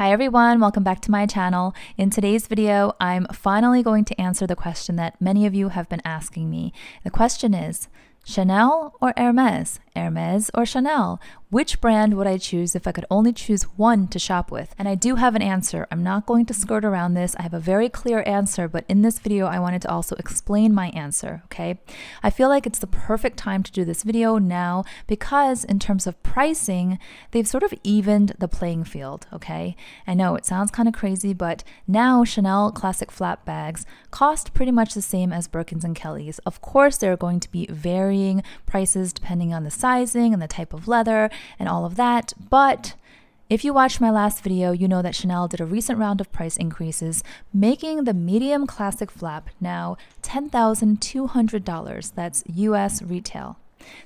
Hi everyone, welcome back to my channel. In today's video, I'm finally going to answer the question that many of you have been asking me. The question is, Chanel or Hermes? Hermes or Chanel? Which brand would I choose if I could only choose one to shop with? And I do have an answer. I'm not going to skirt around this. I have a very clear answer, but in this video, I wanted to also explain my answer, okay? I feel like it's the perfect time to do this video now because in terms of pricing, they've sort of evened the playing field, okay? I know it sounds kind of crazy, but now Chanel classic flap bags cost pretty much the same as Birkins and Kellys. Of course, there are going to be varying prices depending on the sizing and the type of leather and all of that, but if you watched my last video, you know that Chanel did a recent round of price increases, making the medium classic flap now $10,200. That's US retail.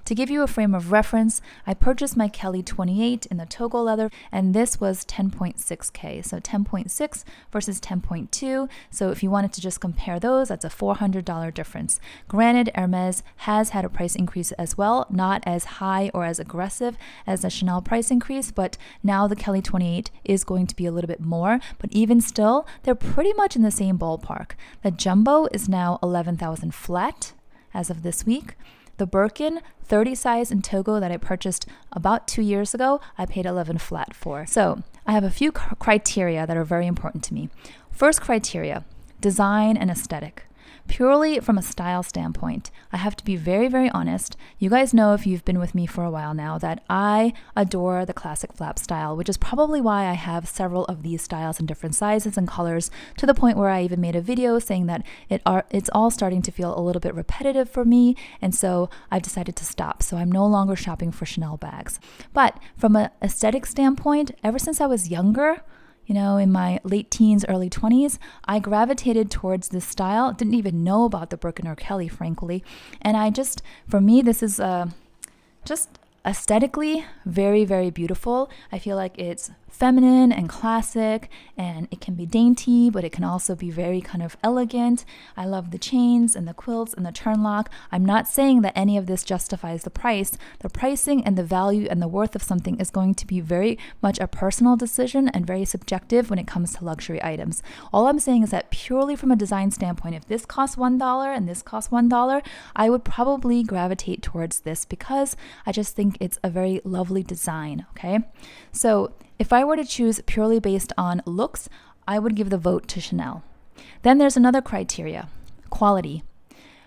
To give you a frame of reference, I purchased my Kelly 28 in the Togo leather, and this was 10.6K. So 10.6 versus 10.2. So if you wanted to just compare those, that's a $400 difference. Granted, Hermes has had a price increase as well, not as high or as aggressive as the Chanel price increase, but now the Kelly 28 is going to be a little bit more. But even still, they're pretty much in the same ballpark. The jumbo is now 11,000 flat as of this week. The Birkin 30 size in Togo that I purchased about 2 years ago, I paid 11 flat for. So I have a few criteria that are very important to me. First criteria, design and aesthetic. Purely from a style standpoint, I have to be very, very honest. You guys know if you've been with me for a while now that I adore the classic flap style, which is probably why I have several of these styles in different sizes and colors, to the point where I even made a video saying that it's all starting to feel a little bit repetitive for me, and so I've decided to stop. So I'm no longer shopping for Chanel bags. But from an aesthetic standpoint, ever since I was younger, in my late teens, early 20s, I gravitated towards this style. Didn't even know about the Birkin or Kelly, frankly. And for me, this is just aesthetically very, very beautiful. I feel like it's feminine and classic, and it can be dainty, but it can also be very kind of elegant. I love the chains and the quilts and the turn lock. I'm not saying that any of this justifies the price. The pricing and the value and the worth of something is going to be very much a personal decision and very subjective when it comes to luxury items. All I'm saying is that purely from a design standpoint, if this costs $1 and this costs $1, I would probably gravitate towards this because I just think it's a very lovely design, okay? So if I were to choose purely based on looks, I would give the vote to Chanel. Then there's another criteria, quality.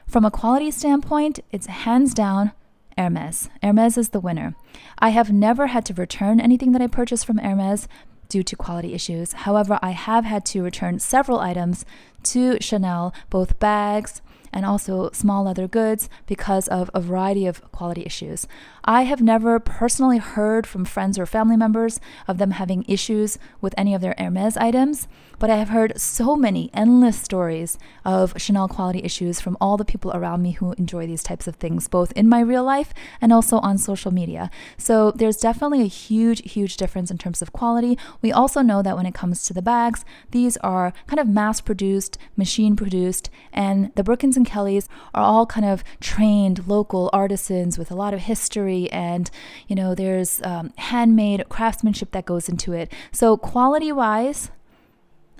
From a quality standpoint, it's hands down Hermes. Hermes is the winner. I have never had to return anything that I purchased from Hermes due to quality issues. However, I have had to return several items to Chanel, both bags and also small leather goods, because of a variety of quality issues. I have never personally heard from friends or family members of them having issues with any of their Hermes items, but I have heard so many endless stories of Chanel quality issues from all the people around me who enjoy these types of things, both in my real life and also on social media. So there's definitely a huge, huge difference in terms of quality. We also know that when it comes to the bags, these are kind of mass-produced, machine-produced, and the Birkins and Kellys are all kind of trained local artisans with a lot of history, and there's handmade craftsmanship that goes into it. So quality-wise,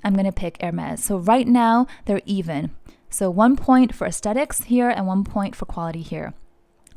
I'm going to pick Hermes. So right now, they're even. So 1 point for aesthetics here and 1 point for quality here.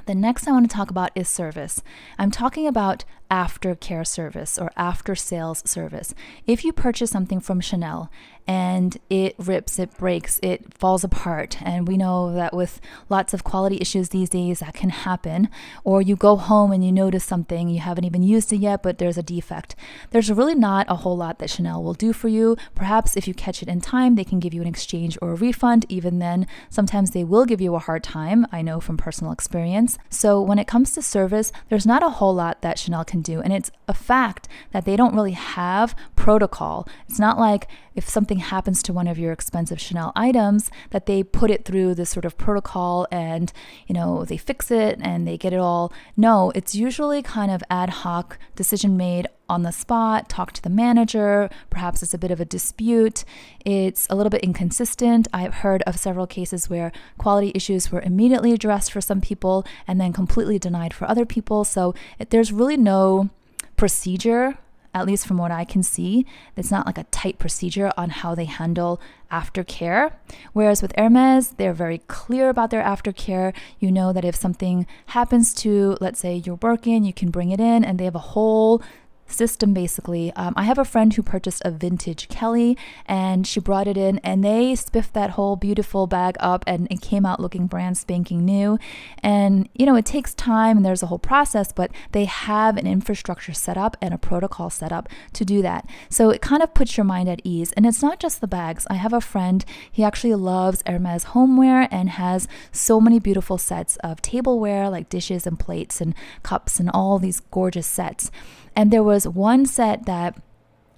The next I want to talk about is service. I'm talking about aftercare service or after sales service. If you purchase something from Chanel and it rips, it breaks, it falls apart, and we know that with lots of quality issues these days that can happen, or you go home and you notice something, you haven't even used it yet, but there's a defect, there's really not a whole lot that Chanel will do for you. Perhaps if you catch it in time, they can give you an exchange or a refund. Even then, sometimes they will give you a hard time, I know from personal experience. So when it comes to service, there's not a whole lot that Chanel can do, and it's a fact that they don't really have protocol. It's not like if something happens to one of your expensive Chanel items that they put it through this sort of protocol and they fix it and they get it all. No, it's usually kind of ad hoc decision made on the spot, talk to the manager, perhaps it's a bit of a dispute, it's a little bit inconsistent. I've heard of several cases where quality issues were immediately addressed for some people and then completely denied for other people. So there's really no procedure at least from what I can see, it's not like a tight procedure on how they handle aftercare. Whereas with Hermes, they're very clear about their aftercare. You know that if something happens to, let's say you're working, you can bring it in, and they have a whole system basically. I have a friend who purchased a vintage Kelly, and she brought it in, and they spiffed that whole beautiful bag up, and it came out looking brand spanking new. And it takes time and there's a whole process, but they have an infrastructure set up and a protocol set up to do that. So it kind of puts your mind at ease. And it's not just the bags. I have a friend, he actually loves Hermes homeware and has so many beautiful sets of tableware, like dishes and plates and cups and all these gorgeous sets. And there was one set that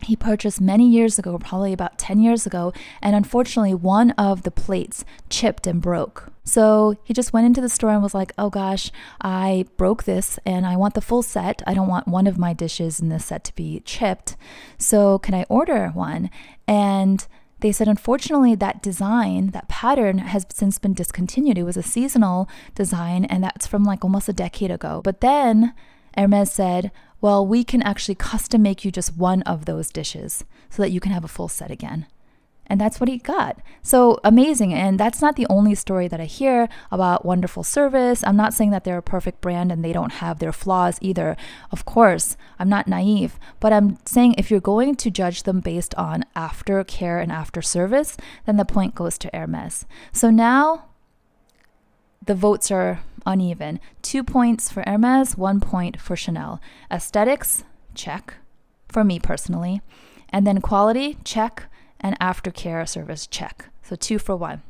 he purchased many years ago, probably about 10 years ago, and unfortunately one of the plates chipped and broke. So he just went into the store and was like, oh gosh, I broke this and I want the full set. I don't want one of my dishes in this set to be chipped. So can I order one? And they said, unfortunately, that design, that pattern has since been discontinued. It was a seasonal design, and that's from like almost a decade ago. But then Hermes said, well, we can actually custom make you just one of those dishes so that you can have a full set again. And that's what he got. So amazing. And that's not the only story that I hear about wonderful service. I'm not saying that they're a perfect brand and they don't have their flaws either. Of course, I'm not naive, but I'm saying if you're going to judge them based on aftercare and after service, then the point goes to Hermes. So now the votes are uneven. 2 points for Hermes, 1 point for Chanel. Aesthetics, check, for me personally. And then quality, check, and aftercare service, check. So 2 for 1.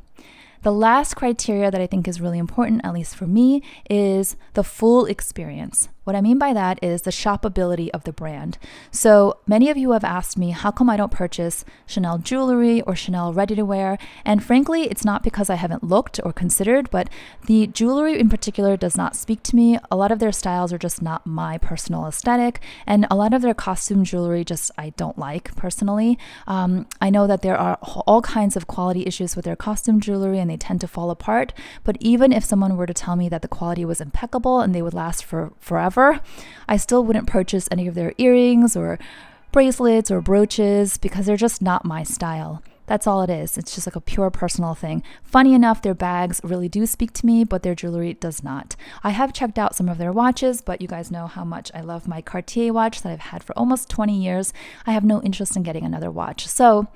The last criteria that I think is really important, at least for me, is the full experience. What I mean by that is the shoppability of the brand. So many of you have asked me, how come I don't purchase Chanel jewelry or Chanel ready-to-wear? And frankly, it's not because I haven't looked or considered, but the jewelry in particular does not speak to me. A lot of their styles are just not my personal aesthetic, and a lot of their costume jewelry just I don't like personally. I know that there are all kinds of quality issues with their costume jewelry, and they tend to fall apart. But even if someone were to tell me that the quality was impeccable and they would last for forever, I still wouldn't purchase any of their earrings or bracelets or brooches because they're just not my style. That's all it is. It's just like a pure personal thing. Funny enough, their bags really do speak to me, but their jewelry does not. I have checked out some of their watches, but you guys know how much I love my Cartier watch that I've had for almost 20 years. I have no interest in getting another watch. So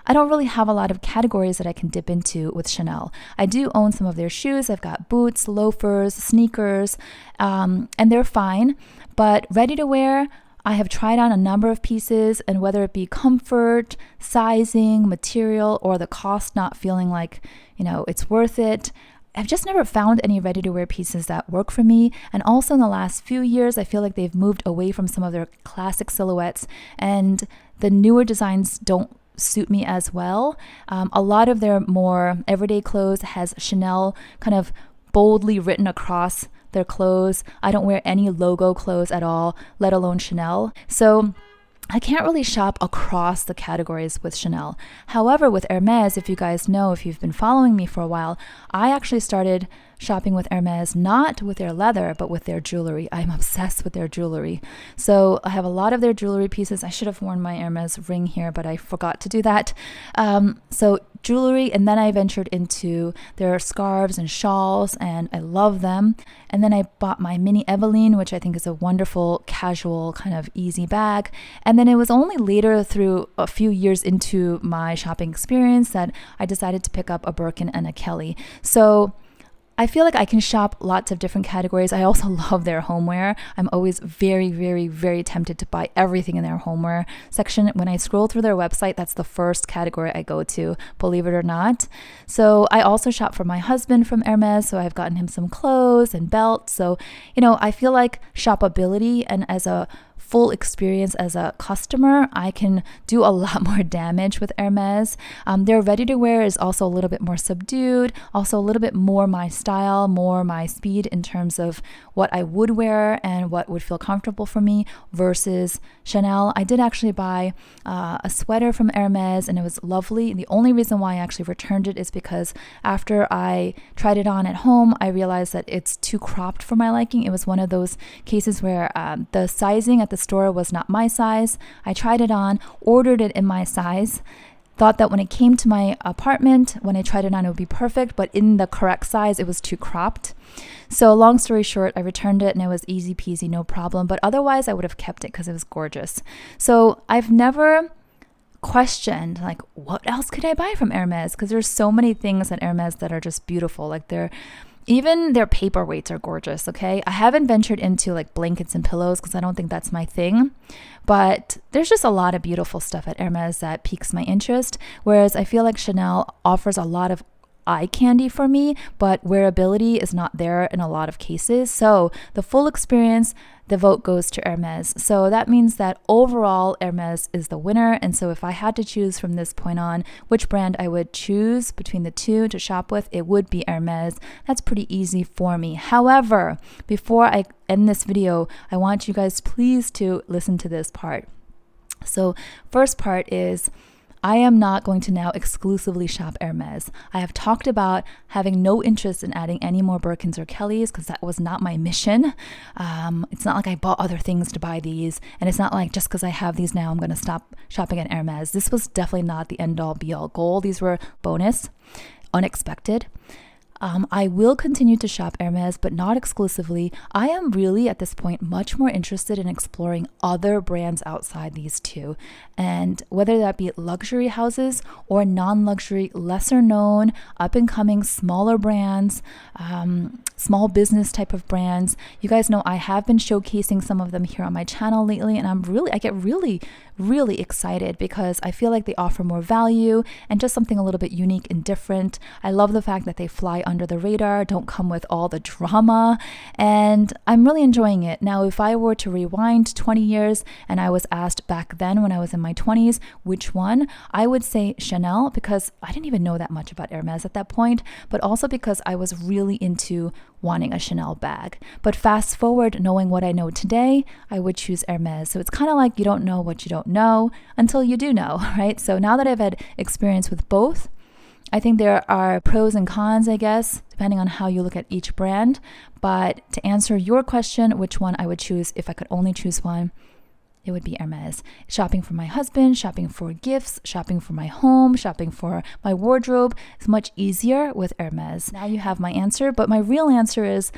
I don't really have a lot of categories that I can dip into with Chanel. I do own some of their shoes. I've got boots, loafers, sneakers, and they're fine. But ready to wear, I have tried on a number of pieces, and whether it be comfort, sizing, material, or the cost not feeling like, it's worth it, I've just never found any ready-to-wear pieces that work for me. And also in the last few years, I feel like they've moved away from some of their classic silhouettes, and the newer designs don't suit me as well. A lot of their more everyday clothes has Chanel kind of boldly written across their clothes. I don't wear any logo clothes at all, let alone Chanel. So I can't really shop across the categories with Chanel. However, with Hermes, if you guys know, if you've been following me for a while, I actually started shopping with Hermes, not with their leather, but with their jewelry. I'm obsessed with their jewelry. So I have a lot of their jewelry pieces. I should have worn my Hermes ring here, but I forgot to do that. So jewelry, and then I ventured into their scarves and shawls, and I love them. And then I bought my mini Eveline, which I think is a wonderful, casual, kind of easy bag. And then it was only later, through a few years into my shopping experience, that I decided to pick up a Birkin and a Kelly. So I feel like I can shop lots of different categories. I also love their homeware. I'm always very, very, very tempted to buy everything in their homeware section. When I scroll through their website, that's the first category I go to, believe it or not. So I also shop for my husband from Hermes, so I've gotten him some clothes and belts. So, I feel like shopability, and as a full experience as a customer, I can do a lot more damage with Hermes. Their ready-to-wear is also a little bit more subdued, also a little bit more my style, more my speed in terms of what I would wear and what would feel comfortable for me versus Chanel. I did actually buy a sweater from Hermes, and it was lovely. The only reason why I actually returned it is because after I tried it on at home, I realized that it's too cropped for my liking. It was one of those cases where the sizing at at the store was not my size. I tried it on, ordered it in my size, thought that when it came to my apartment, when I tried it on, it would be perfect, but in the correct size, it was too cropped. So long story short, I returned it and it was easy peasy, no problem. But otherwise, I would have kept it because it was gorgeous. So I've never questioned like, what else could I buy from Hermes? Because there's so many things at Hermes that are just beautiful. Like even their paperweights are gorgeous, okay? I haven't ventured into like blankets and pillows because I don't think that's my thing. But there's just a lot of beautiful stuff at Hermes that piques my interest. Whereas I feel like Chanel offers a lot of eye candy for me, but wearability is not there in a lot of cases. So the full experience, the vote goes to Hermes. So that means that overall Hermes is the winner. And so if I had to choose from this point on which brand I would choose between the two to shop with, it would be Hermes. That's pretty easy for me. However, before I end this video, I want you guys please to listen to this part. So first part is, I am not going to now exclusively shop Hermes. I have talked about having no interest in adding any more Birkins or Kellys because that was not my mission. It's not like I bought other things to buy these, and it's not like just because I have these now I'm going to stop shopping at Hermes. This was definitely not the end-all be-all goal. These were bonus, unexpected. I will continue to shop Hermes, but not exclusively. I am really at this point much more interested in exploring other brands outside these two. And whether that be luxury houses or non-luxury, lesser known, up and coming, smaller brands, small business type of brands. You guys know I have been showcasing some of them here on my channel lately, and I get really excited because I feel like they offer more value and just something a little bit unique and different. I love the fact that they fly under the radar, don't come with all the drama, and I'm really enjoying it. Now, if I were to rewind 20 years and I was asked back then when I was in my 20s, which one, I would say Chanel, because I didn't even know that much about Hermes at that point, but also because I was really into wanting a Chanel bag. But fast forward, knowing what I know today, I would choose Hermes. So it's kind of like you don't know what you don't know until you do know, right? So now that I've had experience with both, I think there are pros and cons, I guess, depending on how you look at each brand. But to answer your question, which one I would choose if I could only choose one, it would be Hermes. Shopping for my husband, shopping for gifts, shopping for my home, shopping for my wardrobe is much easier with Hermes. Now you have my answer, but my real answer is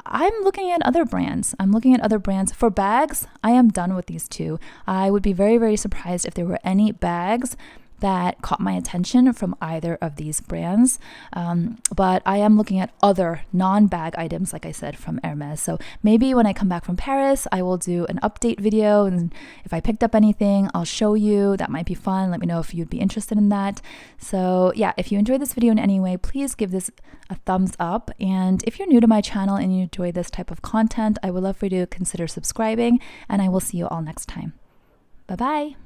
I'm looking at other brands. I'm looking at other brands. For bags, I am done with these two. I would be very surprised if there were any bags that caught my attention from either of these brands. But I am looking at other non-bag items, like I said, from Hermes. So maybe when I come back from Paris, I will do an update video. And if I picked up anything, I'll show you. That might be fun. Let me know if you'd be interested in that. So yeah, if you enjoyed this video in any way, please give this a thumbs up. And if you're new to my channel and you enjoy this type of content, I would love for you to consider subscribing. And I will see you all next time. Bye-bye.